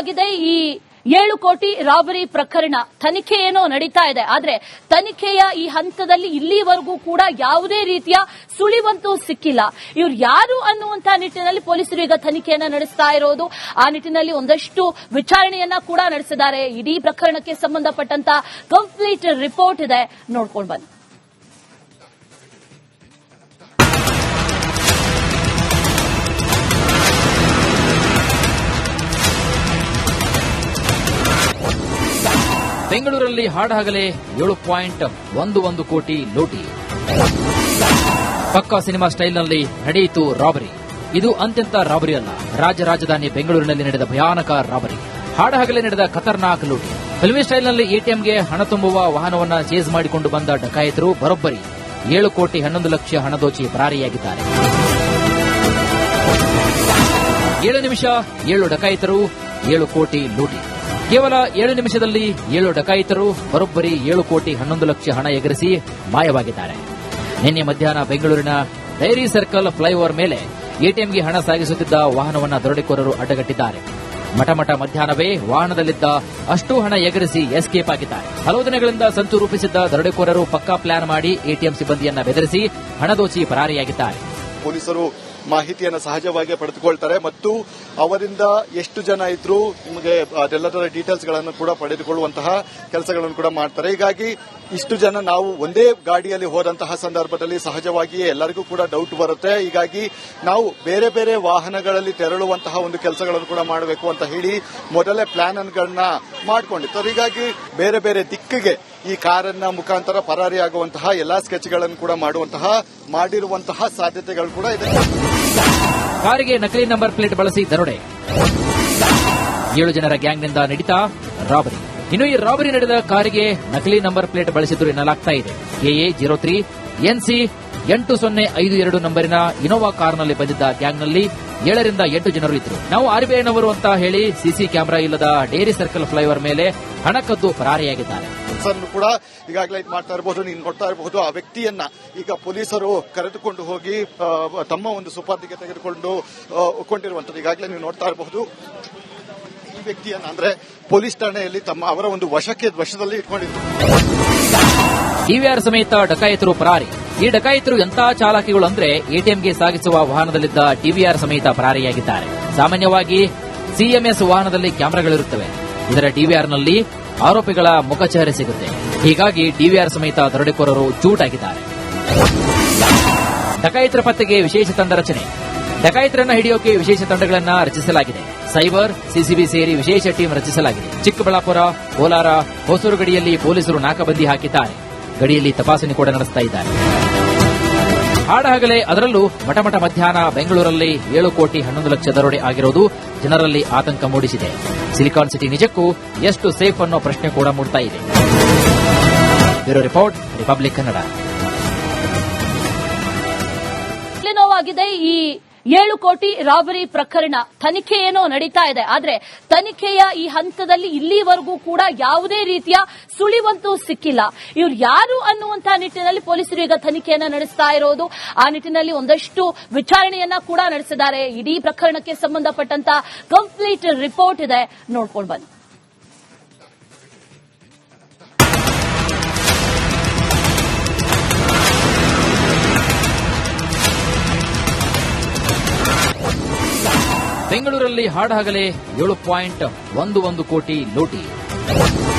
ಆಗಿದೆ ಈ 7 ಕೋಟಿ ರಾಬರಿ ಪ್ರಕರಣ. ತನಿಖೆ ಏನೋ ನಡೀತಾ ಇದೆ, ಆದ್ರೆ ತನಿಖೆಯ ಈ ಹಂತದಲ್ಲಿ ಇಲ್ಲಿವರೆಗೂ ಕೂಡ ಯಾವುದೇ ರೀತಿಯ ಸುಳಿವಂತೂ ಸಿಕ್ಕಿಲ್ಲ. ಇವ್ರು ಯಾರು ಅನ್ನುವಂತ ನಿಟ್ಟಿನಲ್ಲಿ ಪೊಲೀಸರು ಈಗ ತನಿಖೆಯನ್ನ ನಡೆಸ್ತಾ ಇರೋದು. ಆ ನಿಟ್ಟಿನಲ್ಲಿ ಒಂದಷ್ಟು ವಿಚಾರಣೆಯನ್ನ ಕೂಡ ನಡೆಸಿದ್ದಾರೆ. ಇಡೀ ಪ್ರಕರಣಕ್ಕೆ ಸಂಬಂಧಪಟ್ಟಂತ ಕಂಪ್ಲೀಟ್ ರಿಪೋರ್ಟ್ ಇದೆ, ನೋಡ್ಕೊಂಡು ಬನ್ನಿ. ಬೆಂಗಳೂರಲ್ಲಿ ಹಾಡಹಗಲೇ 7.11 ಕೋಟಿ ಲೂಟಿ. ಪಕ್ಕಾ ಸಿನಿಮಾ ಸ್ಟೈಲ್ನಲ್ಲಿ ನಡೆಯಿತು ರಾಬರಿ. ಇದು ಅಂತ್ಯಂತ ರಾಬರಿ ಅಲ್ಲ, ರಾಜಧಾನಿ ಬೆಂಗಳೂರಿನಲ್ಲಿ ನಡೆದ ಭಯಾನಕ ರಾಬರಿ. ಹಾಡಹಗಲೇ ನಡೆದ ಖತರ್ನಾಕ್ ಲೂಟಿ. ಫಿಲ್ಮಿ ಸ್ಟೈಲ್ನಲ್ಲಿ ಎಟಿಎಂಗೆ ಹಣ ತುಂಬುವ ವಾಹನವನ್ನ ಚೇಸ್ ಮಾಡಿಕೊಂಡು ಬಂದ ಡಕಾಯಿತರು ಬರೋಬ್ಬರಿ 7 ಕೋಟಿ 11 ಲಕ್ಷ ಹಣ ದೋಚಿ ಪರಾರಿಯಾಗಿದ್ದಾರೆ. 7 ನಿಮಿಷ 7 ಡಕಾಯಿತರು 7 ಕೋಟಿ ಲೂಟಿ. ಕೇವಲ 7 ನಿಮಿಷದಲ್ಲಿ 7 ಡಕಾಯಿತರು ಬರೋಬ್ಬರಿ 7 ಕೋಟಿ 11 ಲಕ್ಷ ಹಣ ಎಗರಿಸಿ ಮಾಯವಾಗಿದ್ದಾರೆ. ನಿನ್ನೆ ಮಧ್ಯಾಹ್ನ ಬೆಂಗಳೂರಿನ ಡೈರಿ ಸರ್ಕಲ್ ಫ್ಲೈಓವರ್ ಮೇಲೆ ಎಟಿಎಂಗೆ ಹಣ ಸಾಗಿಸುತ್ತಿದ್ದ ವಾಹನವನ್ನು ದರೋಡೆಕೋರರು ಅಡ್ಡಗಟ್ಟಿದ್ದಾರೆ. ಮಠ ಮಧ್ಯಾಹ್ನವೇ ವಾಹನದಲ್ಲಿದ್ದ ಅಷ್ಟು ಹಣ ಎಗರಿಸಿ ಎಸ್ಕೇಪ್ ಆಗಿದ್ದಾರೆ. ಹಲವು ದಿನಗಳಿಂದ ಸಂಚು ರೂಪಿಸಿದ್ದ ದರೋಡೆಕೋರರು ಪಕ್ಕಾ ಪ್ಲಾನ್ ಮಾಡಿ ಎಟಿಎಂ ಸಿಬ್ಬಂದಿಯನ್ನ ಬೆದರಿಸಿ ಹಣ ದೋಚಿ ಪರಾರಿಯಾಗಿದ್ದಾರೆ. ಪೊಲೀಸರು ಮಾಹಿತಿಯನ್ನು ಸಹಜವಾಗಿ ಪಡೆದುಕೊಳ್ತಾರೆ ಮತ್ತು ಅವರಿಂದ ಎಷ್ಟು ಜನ ಇದ್ರು ನಿಮಗೆ ಅದೆಲ್ಲದರ ಡೀಟೇಲ್ಸ್ ಗಳನ್ನು ಕೂಡ ಪಡೆದುಕೊಳ್ಳುವಂತಹ ಕೆಲಸಗಳನ್ನು ಕೂಡ ಮಾಡ್ತಾರೆ. ಹೀಗಾಗಿ ಇಷ್ಟು ಜನ ನಾವು ಒಂದೇ ಗಾಡಿಯಲ್ಲಿ ಹೋದಂತಹ ಸಂದರ್ಭದಲ್ಲಿ ಸಹಜವಾಗಿಯೇ ಎಲ್ಲರಿಗೂ ಕೂಡ ಡೌಟ್ ಬರುತ್ತೆ. ಹೀಗಾಗಿ ನಾವು ಬೇರೆ ಬೇರೆ ವಾಹನಗಳಲ್ಲಿ ತೆರಳುವಂತಹ ಒಂದು ಕೆಲಸಗಳನ್ನು ಕೂಡ ಮಾಡಬೇಕು ಅಂತ ಹೇಳಿ ಮೊದಲೇ ಪ್ಲಾನ್ ಗಳನ್ನ ಮಾಡಿಕೊಂಡಿರ್ತಾರೆ. ಹೀಗಾಗಿ ಬೇರೆ ಬೇರೆ ದಿಕ್ಕಿಗೆ ಈ ಕಾರನ್ನ ಮುಖಾಂತರ ಪರಾರಿಯಾಗುವಂತಹ ಎಲ್ಲಾ ಸ್ಕೆಚ್ಗಳನ್ನು ಕೂಡ ಮಾಡಿರುವಂತಹ ಸಾಧ್ಯತೆಗಳು ಕೂಡ ಇದೆ. ಕಾರಿಗೆ ನಕಲಿ ನಂಬರ್ ಪ್ಲೇಟ್ ಬಳಸಿ ದರೋಡೆ. 7 ಜನರ ಗ್ಯಾಂಗ್ನಿಂದ ನಡೀತಾ ರಾಬರಿ. ಇನ್ನು ಈ ರಾಬರಿ ನಡೆದ ಕಾರಿಗೆ ನಕಲಿ ನಂಬರ್ ಪ್ಲೇಟ್ ಬಳಸಿದ್ರು ಎನ್ನಲಾಗ್ತಾ ಇದೆ. KA 03 NC 8052 ನಂಬರಿನ ಇನೋವಾ ಕಾರ್ನಲ್ಲಿ ಬಂದಿದ್ದ ಗ್ಯಾಂಗ್ನಲ್ಲಿ 7 ರಿಂದ 8 ಜನರು ಇದ್ರು. ನಾವು ಆರ್ಬಿಐನವರು ಅಂತ ಹೇಳಿ ಸಿಸಿ ಕ್ಯಾಮೆರಾ ಇಲ್ಲದ ಡೇರಿ ಸರ್ಕಲ್ ಫ್ಲೈಓವರ್ ಮೇಲೆ ಹಣ ಕದ್ದು ಪರಾರಿಯಾಗಿದ್ದಾರೆ. ಕೂಡ ಈಗಾಗಲೇ ಇದು ಮಾಡ್ತಾ ಇರಬಹುದು, ನೀವು ನೋಡ್ತಾ ಇರಬಹುದು. ಆ ವ್ಯಕ್ತಿಯನ್ನ ಈಗ ಪೊಲೀಸರು ಕರೆದುಕೊಂಡು ಹೋಗಿ ತಮ್ಮ ಒಂದು ಸುಪರ್ದಿಗೆ ತೆಗೆದುಕೊಂಡು ಕೊಂಡಿರುವಂತದ್ದು ಈಗಾಗಲೇ ನೀವು ನೋಡ್ತಾ ಇರಬಹುದು. ಈ ವ್ಯಕ್ತಿಯನ್ನ ಅಂದ್ರೆ ಪೊಲೀಸ್ ಠಾಣೆಯಲ್ಲಿ ಅವರ ಒಂದು ವಶದಲ್ಲಿ ಇಟ್ಕೊಂಡಿದ್ರು. ಡಿವಿಆರ್ ಸಮೇತ ಡಕಾಯಿತರು ಪರಾರಿ. ಈ ಡಕಾಯಿತರು ಎಂತಹ ಚಾಲಾಕಿಗಳು ಅಂದ್ರೆ ಎಟಿಎಂಗೆ ಸಾಗಿಸುವ ವಾಹನದಲ್ಲಿದ್ದ ಡಿವಿಆರ್ ಸಮೇತ ಪರಾರಿಯಾಗಿದ್ದಾರೆ. ಸಾಮಾನ್ಯವಾಗಿ ಸಿಎಂಎಸ್ ವಾಹನದಲ್ಲಿ ಕ್ಯಾಮೆರಾಗಳಿರುತ್ತವೆ. ಇದರ ಡಿವಿಆರ್ನಲ್ಲಿ ಆರೋಪಿಗಳ ಮುಖಚಹರೆ ಸಿಗುತ್ತೆ. ಹೀಗಾಗಿ ಡಿವಿಆರ್ ಸಮೇತ ದರೋಡೆಕೋರರು ಚೂಟಾಗಿದ್ದಾರೆ. ಡಕಾಯಿತರ ಪತ್ತೆಗೆ ವಿಶೇಷ ತಂಡ ರಚನೆ. ಡಕಾಯಿತರನ್ನ ಹಿಡಿಯೋಕೆ ವಿಶೇಷ ತಂಡಗಳನ್ನು ರಚಿಸಲಾಗಿದೆ. ಸೈಬರ್, ಸಿಸಿಬಿ ಸೇರಿ ವಿಶೇಷ ಟೀಮ್ ರಚಿಸಲಾಗಿದೆ. ಚಿಕ್ಕಬಳ್ಳಾಪುರ, ಕೋಲಾರ, ಹೊಸೂರು ಗಡಿಯಲ್ಲಿ ಪೊಲೀಸರು ನಾಕಾಬಂದಿ ಹಾಕಿದ್ದಾರೆ. ಗಡಿಯಲ್ಲಿ ತಪಾಸಣೆ ಕೂಡ ನಡೆಸ್ತಾ ಇದ್ದಾರೆ. ಹಾಡಹಗಲೇ ಅದರಲ್ಲೂ ಮಠ ಮಧ್ಯಾಹ್ನ ಬೆಂಗಳೂರಲ್ಲಿ 7 ಕೋಟಿ 11 ಲಕ್ಷ ದರೋಡೆ ಆಗಿರೋದು ಜನರಲ್ಲಿ ಆತಂಕ ಮೂಡಿಸಿದೆ. ಸಿಲಿಕಾನ್ ಸಿಟಿ ನಿಜಕ್ಕೂ ಎಷ್ಟು ಸೇಫ್ ಅನ್ನೋ ಪ್ರಶ್ನೆ ಕೂಡ ಮೂಡ್ತಾ ಇದೆ. Bureau report, republic Kannada. ಆಗಿದೆ ಈ 7 ಕೋಟಿ ರಾಬರಿ ಪ್ರಕರಣ. ತನಿಖೆ ಏನೋ ನಡೀತಾ ಇದೆ, ಆದ್ರೆ ತನಿಖೆಯ ಈ ಹಂತದಲ್ಲಿ ಇಲ್ಲಿವರೆಗೂ ಕೂಡ ಯಾವುದೇ ರೀತಿಯ ಸುಳಿವಂತೂ ಸಿಕ್ಕಿಲ್ಲ. ಇವ್ರು ಯಾರು ಅನ್ನುವಂತ ನಿಟ್ಟಿನಲ್ಲಿ ಪೊಲೀಸರು ಈಗ ತನಿಖೆಯನ್ನ ನಡೆಸ್ತಾ ಇರೋದು. ಆ ನಿಟ್ಟಿನಲ್ಲಿ ಒಂದಷ್ಟು ವಿಚಾರಣೆಯನ್ನ ಕೂಡ ನಡೆಸಿದ್ದಾರೆ. ಇಡೀ ಪ್ರಕರಣಕ್ಕೆ ಸಂಬಂಧಪಟ್ಟಂತ ಕಂಪ್ಲೀಟ್ ರಿಪೋರ್ಟ್ ಇದೆ, ನೋಡ್ಕೊಂಡು ಬನ್ನಿ. ಬೆಂಗಳೂರಲ್ಲಿ ಹಾಡಹಗಲೇ 7.11 ಕೋಟಿ ಲೂಟಿ.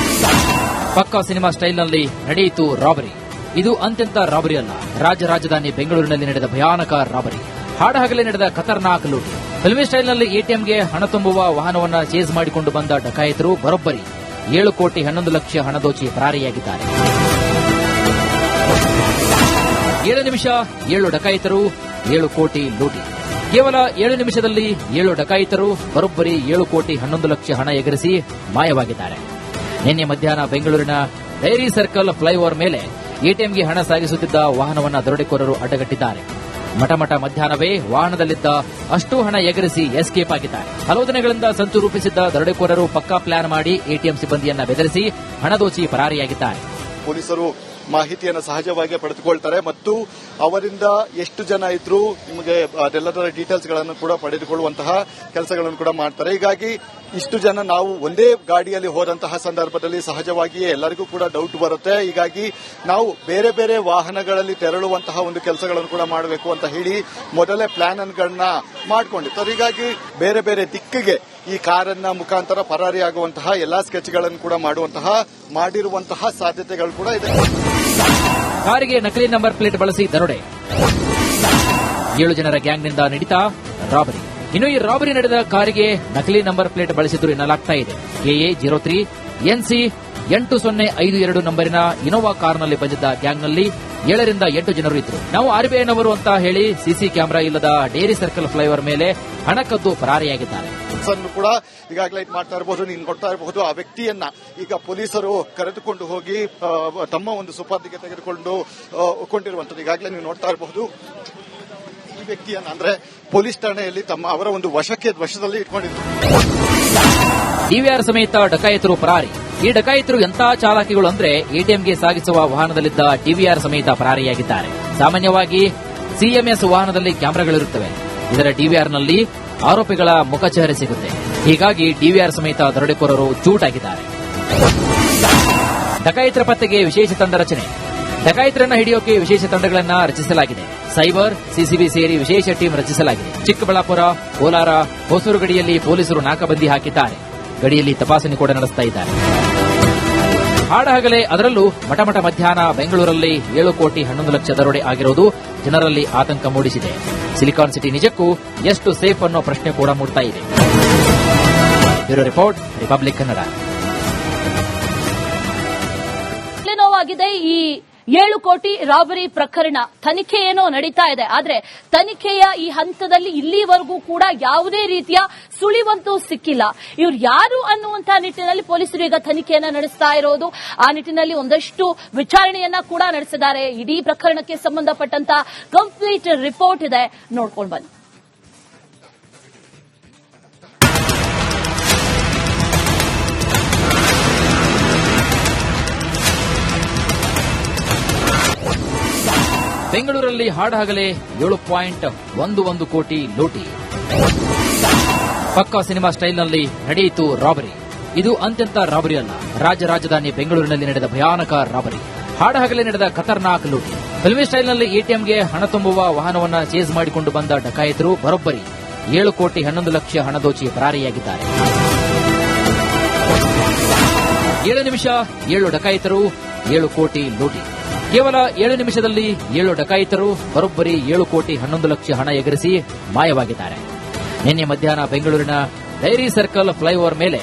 ಪಕ್ಕಾ ಸಿನಿಮಾ ಸ್ಟೈಲ್ನಲ್ಲಿ ನಡೆಯಿತು ರಾಬರಿ. ಇದು ಅಂತ್ಯಂತ ರಾಬರಿ ಅಲ್ಲ, ರಾಜಧಾನಿ ಬೆಂಗಳೂರಿನಲ್ಲಿ ನಡೆದ ಭಯಾನಕ ರಾಬರಿ. ಹಾಡಹಗಲೇ ನಡೆದ ಖತರ್ನಾಕ್ ಲೂಟಿ. ಫಿಲ್ಮಿ ಸ್ಟೈಲ್ನಲ್ಲಿ ಎಟಿಎಂಗೆ ಹಣ ತುಂಬುವ ವಾಹನವನ್ನ ಚೇಸ್ ಮಾಡಿಕೊಂಡು ಬಂದ ಡಕಾಯಿತರು ಬರೋಬ್ಬರಿ 7 ಕೋಟಿ 11 ಲಕ್ಷ ಹಣ ದೋಚಿ ಪರಾರಿಯಾಗಿದ್ದಾರೆ. 7 ನಿಮಿಷ 7 ಡಕಾಯಿತರು 7 ಕೋಟಿ ಲೂಟಿ. ಕೇವಲ 7 ನಿಮಿಷದಲ್ಲಿ 7 ಡಕಾಯಿತರು ಬರೋಬ್ಬರಿ 7 ಕೋಟಿ 11 ಲಕ್ಷ ಹಣ ಎಗರಿಸಿ ಮಾಯವಾಗಿದ್ದಾರೆ. ನಿನ್ನೆ ಮಧ್ಯಾಹ್ನ ಬೆಂಗಳೂರಿನ ಡೈರಿ ಸರ್ಕಲ್ ಫ್ಲೈಓವರ್ ಮೇಲೆ ಎಟಿಎಂಗೆ ಹಣ ಸಾಗಿಸುತ್ತಿದ್ದ ವಾಹನವನ್ನು ದರೋಡೆಕೋರರು ಅಡ್ಡಗಟ್ಟಿದ್ದಾರೆ. ಮಠ ಮಧ್ಯಾಹ್ನವೇ ವಾಹನದಲ್ಲಿದ್ದ ಅಷ್ಟು ಹಣ ಎಗರಿಸಿ ಎಸ್ಕೇಪ್ ಆಗಿದ್ದಾರೆ. ಹಲವು ದಿನಗಳಿಂದ ಸಂಚು ರೂಪಿಸಿದ್ದ ದರೋಡೆಕೋರರು ಪಕ್ಕಾ ಪ್ಲಾನ್ ಮಾಡಿ ಎಟಿಎಂ ಸಿಬ್ಬಂದಿಯನ್ನ ಬೆದರಿಸಿ ಹಣ ದೋಚಿ ಪರಾರಿಯಾಗಿದ್ದಾರೆ. ಪೊಲೀಸರು ಮಾಹಿತಿಯನ್ನು ಸಹಜವಾಗಿ ಪಡೆದುಕೊಳ್ತಾರೆ ಮತ್ತು ಅವರಿಂದ ಎಷ್ಟು ಜನ ಇದ್ರು ನಿಮಗೆ ಅದೆಲ್ಲದರ ಡೀಟೇಲ್ಸ್ ಗಳನ್ನು ಕೂಡ ಪಡೆದುಕೊಳ್ಳುವಂತಹ ಕೆಲಸಗಳನ್ನು ಕೂಡ ಮಾಡ್ತಾರೆ. ಹೀಗಾಗಿ ಇಷ್ಟು ಜನ ನಾವು ಒಂದೇ ಗಾಡಿಯಲ್ಲಿ ಹೋದಂತಹ ಸಂದರ್ಭದಲ್ಲಿ ಸಹಜವಾಗಿಯೇ ಎಲ್ಲರಿಗೂ ಕೂಡ ಡೌಟ್ ಬರುತ್ತೆ. ಹೀಗಾಗಿ ನಾವು ಬೇರೆ ಬೇರೆ ವಾಹನಗಳಲ್ಲಿ ತೆರಳುವಂತಹ ಒಂದು ಕೆಲಸಗಳನ್ನು ಕೂಡ ಮಾಡಬೇಕು ಅಂತ ಹೇಳಿ ಮೊದಲೇ ಪ್ಲಾನ್ ಗಳನ್ನ ಮಾಡಿಕೊಂಡಿರ್ತಾರೆ. ಹೀಗಾಗಿ ಬೇರೆ ಬೇರೆ ದಿಕ್ಕಿಗೆ ಈ ಕಾರನ್ನ ಮುಖಾಂತರ ಪರಾರಿಯಾಗುವಂತಹ ಎಲ್ಲಾ ಸ್ಕೆಚ್ಗಳನ್ನು ಕೂಡ ಮಾಡಿರುವಂತಹ ಸಾಧ್ಯತೆಗಳು ಕೂಡ ಇದೆ. ಕಾರಿಗೆ ನಕಲಿ ನಂಬರ್ ಪ್ಲೇಟ್ ಬಳಸಿ ದರೋಡೆ, 7 ಜನರ ಗ್ಯಾಂಗ್ನಿಂದ ನಡೀತಾ ರಾಬರಿ. ಇನ್ನು ಈ ರಾಬರಿ ನಡೆದ ಕಾರಿಗೆ ನಕಲಿ ನಂಬರ್ ಪ್ಲೇಟ್ ಬಳಸಿದ್ರು ಎನ್ನಲಾಗ್ತಾ ಇದೆ. KA 03 NC 8052 ನಂಬರಿನ ಇನೋವಾ ಕಾರ್ನಲ್ಲಿ ಬಂದಿದ್ದ ಗ್ಯಾಂಗ್ನಲ್ಲಿ 7 ರಿಂದ 8 ಜನರು ಇದ್ರು. ನಾವು ಆರ್ಬಿಐನವರು ಅಂತ ಹೇಳಿ ಸಿಸಿ ಕ್ಯಾಮೆರಾ ಇಲ್ಲದ ಡೇರಿ ಸರ್ಕಲ್ ಫ್ಲೈಓವರ್ ಮೇಲೆ ಹಣ ಕದ್ದು ಪರಾರಿಯಾಗಿದ್ದಾರೆ. ಕೂಡ ಈಗಾಗಲೇ ಇದು ಮಾಡ್ತಾ ಇರಬಹುದು, ನೀನು ಕೊಡ್ತಾ ಇರಬಹುದು. ಆ ವ್ಯಕ್ತಿಯನ್ನ ಈಗ ಪೊಲೀಸರು ಕರೆದುಕೊಂಡು ಹೋಗಿ ತಮ್ಮ ಒಂದು ಸುಪರ್ದಿಗೆ ತೆಗೆದುಕೊಂಡು ಕೊಂಡಿರುವಂತದ್ದು ಈಗಾಗಲೇ ನೀವು ನೋಡ್ತಾ ಇರಬಹುದು. ಈ ವ್ಯಕ್ತಿಯನ್ನ ಅಂದ್ರೆ ಪೊಲೀಸ್ ಠಾಣೆಯಲ್ಲಿ ಅವರ ಒಂದು ವಶದಲ್ಲಿ ಇಟ್ಕೊಂಡಿದ್ರು. ಡಿವಿಆರ್ ಸಮೇತ ಡಕಾಯಿತರು ಪರಾರಿ. ಈ ಡಕಾಯಿತರು ಎಂಥ ಚಾಲಾಕಿಗಳು ಅಂದ್ರೆ ಎಟಿಎಂಗೆ ಸಾಗಿಸುವ ವಾಹನದಲ್ಲಿದ್ದ ಡಿವಿಆರ್ ಸಮೇತ ಪರಾರಿಯಾಗಿದ್ದಾರೆ. ಸಾಮಾನ್ಯವಾಗಿ ಸಿಎಂಎಸ್ ವಾಹನದಲ್ಲಿ ಕ್ಯಾಮೆರಾಗಳಿರುತ್ತವೆ. ಇದರ ಡಿವಿಆರ್ನಲ್ಲಿ ಆರೋಪಿಗಳ ಮುಖಚಹರೆ ಸಿಗುತ್ತೆ. ಹೀಗಾಗಿ ಡಿವಿಆರ್ ಸಮೇತ ದರೋಡೆಕೋರರು ಚೂಟಾಗಿದ್ದಾರೆ. ಡಕಾಯಿತರ ಪತ್ತೆಗೆ ವಿಶೇಷ ತಂಡ ರಚನೆ. ಡಕಾಯಿತರನ್ನ ಹಿಡಿಯೋಕೆ ವಿಶೇಷ ತಂಡಗಳನ್ನು ರಚಿಸಲಾಗಿದೆ. ಸೈಬರ್, ಸಿಸಿಬಿ ಸೇರಿ ವಿಶೇಷ ಟೀಮ್ ರಚಿಸಲಾಗಿದೆ. ಚಿಕ್ಕಬಳ್ಳಾಪುರ, ಕೋಲಾರ, ಹೊಸೂರು ಗಡಿಯಲ್ಲಿ ಪೊಲೀಸರು ನಾಕಾಬಂದಿ ಹಾಕಿದ್ದಾರೆ. ಗಡಿಯಲ್ಲಿ ತಪಾಸಣೆ ಕೂಡ ನಡೆಸ್ತಾ ಇದ್ದಾರೆ. ಹಾಡಹಗಲೇ ಅದರಲ್ಲೂ ಮಠಮಠ ಮಧ್ಯಾಹ್ನ ಬೆಂಗಳೂರಲ್ಲಿ 7 ಕೋಟಿ 11 ಲಕ್ಷ ದರೋಡೆ ಆಗಿರುವುದು ಜನರಲ್ಲಿ ಆತಂಕ ಮೂಡಿಸಿದೆ. ಸಿಲಿಕಾನ್ ಸಿಟಿ ನಿಜಕ್ಕೂ ಎಷ್ಟು ಸೇಫ್ ಅನ್ನೋ ಪ್ರಶ್ನೆ ಕೂಡ ಮೂಡ್ತಾ ಇದೆ. Bureau report, republic Kannada. ನೋವಾಗಿದೆ ಈ 7 ಕೋಟಿ ರಾಬರಿ ಪ್ರಕರಣ. ತನಿಖೆ ಏನೋ ನಡೀತಾ ಇದೆ, ಆದ್ರೆ ತನಿಖೆಯ ಈ ಹಂತದಲ್ಲಿ ಇಲ್ಲಿವರೆಗೂ ಕೂಡ ಯಾವುದೇ ರೀತಿಯ ಸುಳಿವಂತೂ ಸಿಕ್ಕಿಲ್ಲ. ಇವ್ರು ಯಾರು ಅನ್ನುವಂತ ನಿಟ್ಟಿನಲ್ಲಿ ಪೊಲೀಸರು ಈಗ ತನಿಖೆಯನ್ನ ನಡೆಸ್ತಾ ಇರೋದು. ಆ ನಿಟ್ಟಿನಲ್ಲಿ ಒಂದಷ್ಟು ವಿಚಾರಣೆಯನ್ನ ಕೂಡ ನಡೆಸಿದ್ದಾರೆ. ಇಡೀ ಪ್ರಕರಣಕ್ಕೆ ಸಂಬಂಧಪಟ್ಟಂತ ಕಂಪ್ಲೀಟ್ ರಿಪೋರ್ಟ್ ಇದೆ, ನೋಡ್ಕೊಂಡು ಬನ್ನಿ. ಬೆಂಗಳೂರಲ್ಲಿ ಹಾಡಹಗಲೇ 7.11 ಕೋಟಿ ಲೂಟಿ. ಪಕ್ಕಾ ಸಿನಿಮಾ ಸ್ಟೈಲ್ನಲ್ಲಿ ನಡೆಯಿತು ರಾಬರಿ. ಇದು ಅತ್ಯಂತ ರಾಬರಿ ಅಲ್ಲ, ರಾಜಧಾನಿ ಬೆಂಗಳೂರಿನಲ್ಲಿ ನಡೆದ ಭಯಾನಕ ರಾಬರಿ. ಹಾಡಹಗಲೇ ನಡೆದ ಖತರ್ನಾಕ್ ಲೂಟಿ. ಫಿಲ್ಮಿ ಸ್ಟೈಲ್ನಲ್ಲಿ ಎಟಿಎಂಗೆ ಹಣ ತುಂಬುವ ವಾಹನವನ್ನ ಚೇಸ್ ಮಾಡಿಕೊಂಡು ಬಂದ ಡಕಾಯಿತರು ಬರೋಬ್ಬರಿ 7 ಕೋಟಿ 11 ಲಕ್ಷ ಹಣ ದೋಚಿ ಪರಾರಿಯಾಗಿದ್ದಾರೆ. 7 ನಿಮಿಷ 7 ಡಕಾಯಿತರು, 7 ಕೋಟಿ ಲೂಟಿ. ಕೇವಲ 7 ನಿಮಿಷದಲ್ಲಿ 7 ಡಕಾಯಿತರು ಬರೋಬ್ಬರಿ 7 ಕೋಟಿ 11 ಲಕ್ಷ ಹಣ ಎಗರಿಸಿ ಮಾಯವಾಗಿದ್ದಾರೆ. ನಿನ್ನೆ ಮಧ್ಯಾಹ್ನ ಬೆಂಗಳೂರಿನ ಡೈರಿ ಸರ್ಕಲ್ ಫ್ಲೈಓವರ್ ಮೇಲೆ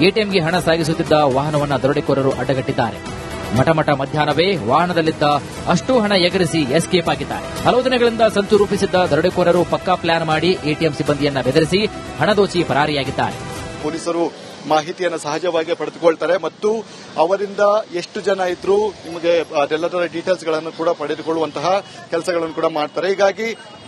ಎಟಿಎಂಗೆ ಹಣ ಸಾಗಿಸುತ್ತಿದ್ದ ವಾಹನವನ್ನು ದರೋಡೆಕೋರರು ಅಡ್ಡಗಟ್ಟಿದ್ದಾರೆ. ಮಠಮಠ ಮಧ್ಯಾಹ್ನವೇ ವಾಹನದಲ್ಲಿದ್ದ ಅಷ್ಟು ಹಣ ಎಗರಿಸಿ ಎಸ್ಕೇಪ್ ಆಗಿದ್ದಾರೆ. ಹಲವು ದಿನಗಳಿಂದ ಸಂಚು ರೂಪಿಸಿದ್ದ ದರೋಡೆಕೋರರು ಪಕ್ಕಾ ಪ್ಲಾನ್ ಮಾಡಿ ಎಟಿಎಂ ಸಿಬ್ಬಂದಿಯನ್ನ ಬೆದರಿಸಿ ಹಣ ದೋಚಿ ಪರಾರಿಯಾಗಿದ್ದಾರೆ. ಪೊಲೀಸರು ಮಾಹಿತಿಯನ್ನು ಸಹಜವಾಗಿ ಪಡೆದುಕೊಳ್ತಾರೆ ಮತ್ತು ಅವರಿಂದ ಎಷ್ಟು ಜನ ಇದ್ರು ನಿಮಗೆ ಅದೆಲ್ಲದರ ಡೀಟೇಲ್ಸ್ ಗಳನ್ನು ಕೂಡ ಪಡೆದುಕೊಳ್ಳುವಂತಹ ಕೆಲಸಗಳನ್ನು ಕೂಡ ಮಾಡ್ತಾರೆ. ಹೀಗಾಗಿ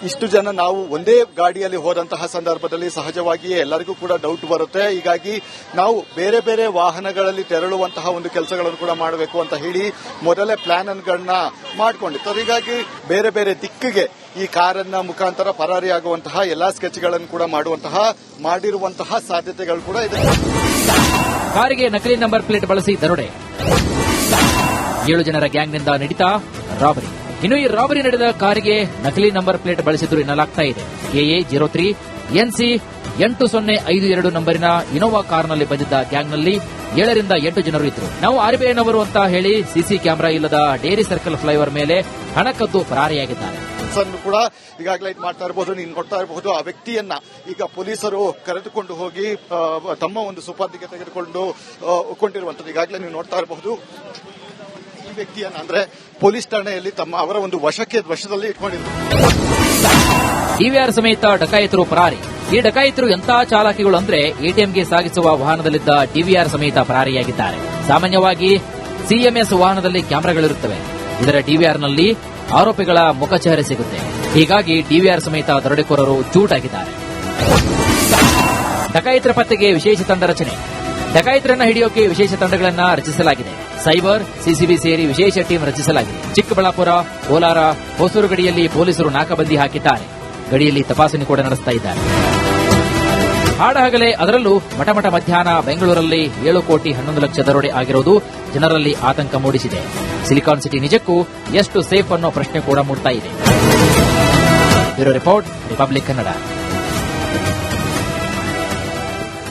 ಇಷ್ಟು ಜನ ನಾವು ಒಂದೇ ಗಾಡಿಯಲ್ಲಿ ಹೋದಂತಹ ಸಂದರ್ಭದಲ್ಲಿ ಸಹಜವಾಗಿಯೇ ಎಲ್ಲರಿಗೂ ಕೂಡ ಡೌಟ್ ಬರುತ್ತೆ. ಹೀಗಾಗಿ ನಾವು ಬೇರೆ ಬೇರೆ ವಾಹನಗಳಲ್ಲಿ ತೆರಳುವಂತಹ ಒಂದು ಕೆಲಸಗಳನ್ನು ಕೂಡ ಮಾಡಬೇಕು ಅಂತ ಹೇಳಿ ಮೊದಲೇ ಪ್ಲಾನ್ ಗಳನ್ನ ಮಾಡಿಕೊಂಡಿರ್ತಾರೆ. ಹೀಗಾಗಿ ಬೇರೆ ಬೇರೆ ದಿಕ್ಕಿಗೆ ಈ ಕಾರನ್ನ ಮುಖಾಂತರ ಪರಾರಿಯಾಗುವಂತಹ ಎಲ್ಲಾ ಸ್ಕೆಚ್ಗಳನ್ನು ಕೂಡ ಮಾಡಿರುವಂತಹ ಸಾಧ್ಯತೆಗಳು ಕೂಡ ಇದೆ. ಕಾರಿಗೆ ನಕಲಿ ನಂಬರ್ ಪ್ಲೇಟ್ ಬಳಸಿ ದರೋಡೆ, 7 ಜನರ ಗ್ಯಾಂಗ್ನಿಂದ ನಡೀತಾ ರಾಬರಿ. ಇನ್ನು ಈ ರಾಬರಿ ನಡೆದ ಕಾರಿಗೆ ನಕಲಿ ನಂಬರ್ ಪ್ಲೇಟ್ ಬಳಸಿದ್ರು ಎನ್ನಲಾಗ್ತಾ ಇದೆ. KA 03 NC 8052 ನಂಬರಿನ ಇನೋವಾ ಕಾರ್ನಲ್ಲಿ ಬಂದಿದ್ದ ಗ್ಯಾಂಗ್ನಲ್ಲಿ 7 ರಿಂದ 8 ಜನರು ಇದ್ರು. ನಾವು ಆರ್ಬಿಐನವರು ಅಂತ ಹೇಳಿ ಸಿಸಿ ಕ್ಯಾಮೆರಾ ಇಲ್ಲದ ಡೇರಿ ಸರ್ಕಲ್ ಫ್ಲೈಓವರ್ ಮೇಲೆ ಹಣ ಕದ್ದು ಪರಾರಿಯಾಗಿದ್ದಾರೆ. ಕೂಡ ಈಗಾಗಲೇ ಇದು ಮಾಡ್ತಾ ಇರಬಹುದು, ನೀನು ಕೊಡ್ತಾ ಇರಬಹುದು. ಆ ವ್ಯಕ್ತಿಯನ್ನ ಈಗ ಪೊಲೀಸರು ಕರೆದುಕೊಂಡು ಹೋಗಿ ತಮ್ಮ ಒಂದು ಸುಪರ್ದಿಗೆ ತೆಗೆದುಕೊಂಡು ಕೊಂಡಿರುವಂತದ್ದು ಈಗಾಗಲೇ ನೀವು ನೋಡ್ತಾ ಇರಬಹುದು. ಈ ವ್ಯಕ್ತಿಯನ್ನ ಅಂದ್ರೆ ಪೊಲೀಸ್ ಠಾಣೆಯಲ್ಲಿ ಅವರ ಒಂದು ವಶದಲ್ಲಿ ಇಟ್ಕೊಂಡಿದ್ರು. ಡಿವಿಆರ್ ಸಮೇತ ಡಕಾಯಿತರು ಪರಾರಿ. ಈ ಡಕಾಯಿತರು ಎಂಥ ಚಾಲಾಕಿಗಳು ಅಂದ್ರೆ ಎಟಿಎಂಗೆ ಸಾಗಿಸುವ ವಾಹನದಲ್ಲಿದ್ದ ಡಿವಿಆರ್ ಸಮೇತ ಪರಾರಿಯಾಗಿದ್ದಾರೆ. ಸಾಮಾನ್ಯವಾಗಿ ಸಿಎಂಎಸ್ ವಾಹನದಲ್ಲಿ ಕ್ಯಾಮೆರಾಗಳಿರುತ್ತವೆ. ಇದರ ಡಿವಿಆರ್ನಲ್ಲಿ ಆರೋಪಿಗಳ ಮುಖಚಹರೆ ಸಿಗುತ್ತೆ. ಹೀಗಾಗಿ ಡಿವಿಆರ್ ಸಮೇತ ದರೋಡೆಕೋರರು ಚೂಟಾಗಿದ್ದಾರೆ. ಡಕಾಯಿತರ ಪತ್ತೆಗೆ ವಿಶೇಷ ತಂಡ ರಚನೆ. ಡಕಾಯಿತರನ್ನ ಹಿಡಿಯೋಕೆ ವಿಶೇಷ ತಂಡಗಳನ್ನ ರಚಿಸಲಾಗಿದೆ. ಸೈಬರ್, ಸಿಸಿಬಿ ಸೇರಿ ವಿಶೇಷ ಟೀಮ್ ರಚಿಸಲಾಗಿದೆ. ಚಿಕ್ಕಬಳ್ಳಾಪುರ, ಕೋಲಾರ, ಹೊಸೂರು ಗಡಿಯಲ್ಲಿ ಪೊಲೀಸರು ನಾಕಾಬಂದಿ ಹಾಕಿದ್ದಾರೆ. ಗಡಿಯಲ್ಲಿ ತಪಾಸಣೆ ಕೂಡ ನಡೆಸ್ತಾ ಇದ್ದಾರೆ. ಹಾಡಹಗಲೇ ಅದರಲ್ಲೂ ಮಠಮಠ ಮಧ್ಯಾಹ್ನ ಬೆಂಗಳೂರಲ್ಲಿ 7 ಕೋಟಿ 11 ಲಕ್ಷ ದರೋಡೆ ಆಗಿರುವುದು ಜನರಲ್ಲಿ ಆತಂಕ ಮೂಡಿಸಿದೆ. ಸಿಲಿಕಾನ್ ಸಿಟಿ ನಿಜಕ್ಕೂ ಎಷ್ಟು ಸೇಫ್ ಅನ್ನೋ ಪ್ರಶ್ನೆ ಕೂಡ ಮೂಡ್ತಾ ಇದೆ. Bureau report, republic Kannada.